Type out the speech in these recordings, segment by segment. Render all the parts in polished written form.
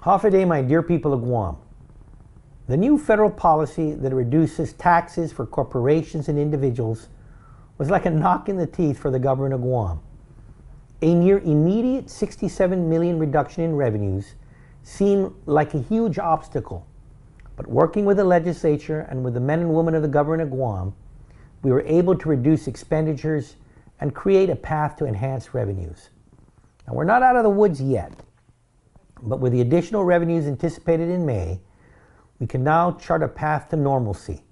Hafa my dear people of Guam. The new federal policy that reduces taxes for corporations and individuals was like a knock in the teeth for the government of Guam. A near immediate 67 million reduction in revenues seemed like a huge obstacle, but working with the legislature and with the men and women of the government of Guam, we were able to reduce expenditures and create a path to enhance revenues. Now, we're not out of the woods yet, but with the additional revenues anticipated in May, we can now chart a path to normalcy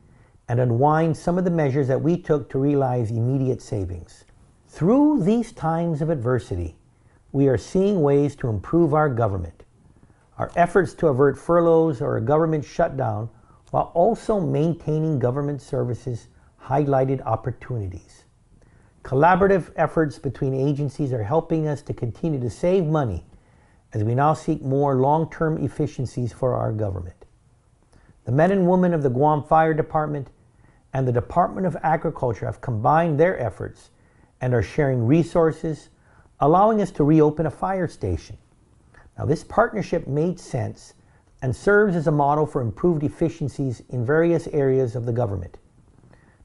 and unwind some of the measures that we took to realize immediate savings. Through these times of adversity, we are seeing ways to improve our government. Our efforts to avert furloughs or a government shutdown while also maintaining government services highlighted opportunities. Collaborative efforts between agencies are helping us to continue to save money as we now seek more long-term efficiencies for our government. The men and women of the Guam Fire Department and the Department of Agriculture have combined their efforts and are sharing resources, allowing us to reopen a fire station. Now, this partnership made sense and serves as a model for improved efficiencies in various areas of the government.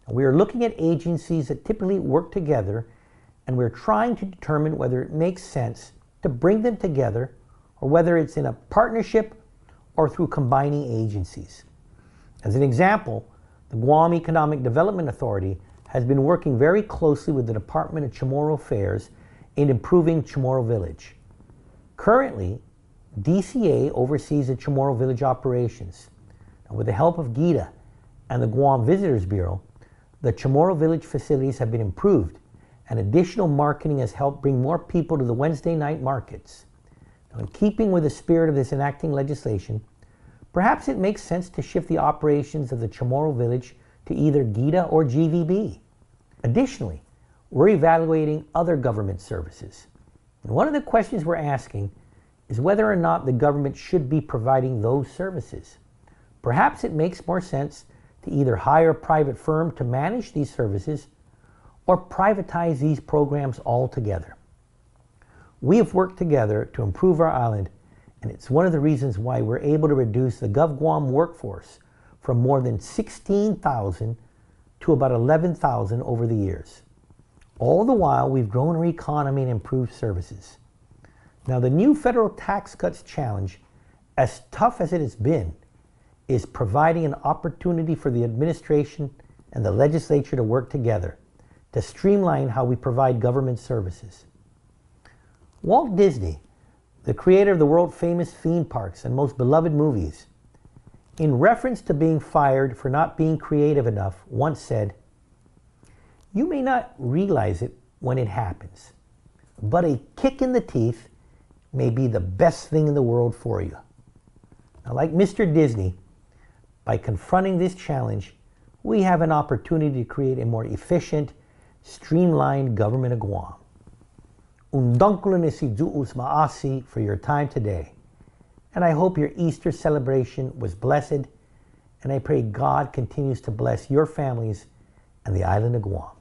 Now, we are looking at agencies that typically work together, and we're trying to determine whether it makes sense to bring them together or whether it's in a partnership or through combining agencies. As an example, the Guam Economic Development Authority has been working very closely with the Department of Chamorro Affairs in improving Chamorro Village. Currently, DCA oversees the Chamorro Village operations. And with the help of GITA and the Guam Visitors Bureau, the Chamorro Village facilities have been improved, and additional marketing has helped bring more people to the Wednesday night markets. Now, in keeping with the spirit of this enacting legislation, perhaps it makes sense to shift the operations of the Chamorro Village to either GITA or GVB. Additionally, we're evaluating other government services. And one of the questions we're asking is whether or not the government should be providing those services. Perhaps it makes more sense to either hire a private firm to manage these services or privatize these programs altogether. We have worked together to improve our island, and it's one of the reasons why we're able to reduce the GovGuam workforce from more than 16,000 to about 11,000 over the years. All the while, we've grown our economy and improved services. Now, the new federal tax cuts challenge, as tough as it has been, is providing an opportunity for the administration and the legislature to work together to streamline how we provide government services. Walt Disney, the creator of the world-famous theme parks and most beloved movies, in reference to being fired for not being creative enough, once said, "You may not realize it when it happens, but a kick in the teeth may be the best thing in the world for you." Now, like Mr. Disney, by confronting this challenge, we have an opportunity to create a more efficient, streamlined government of Guam. Undangkulanisi ju'us ma'asi for your time today. And I hope your Easter celebration was blessed, and I pray God continues to bless your families and the island of Guam.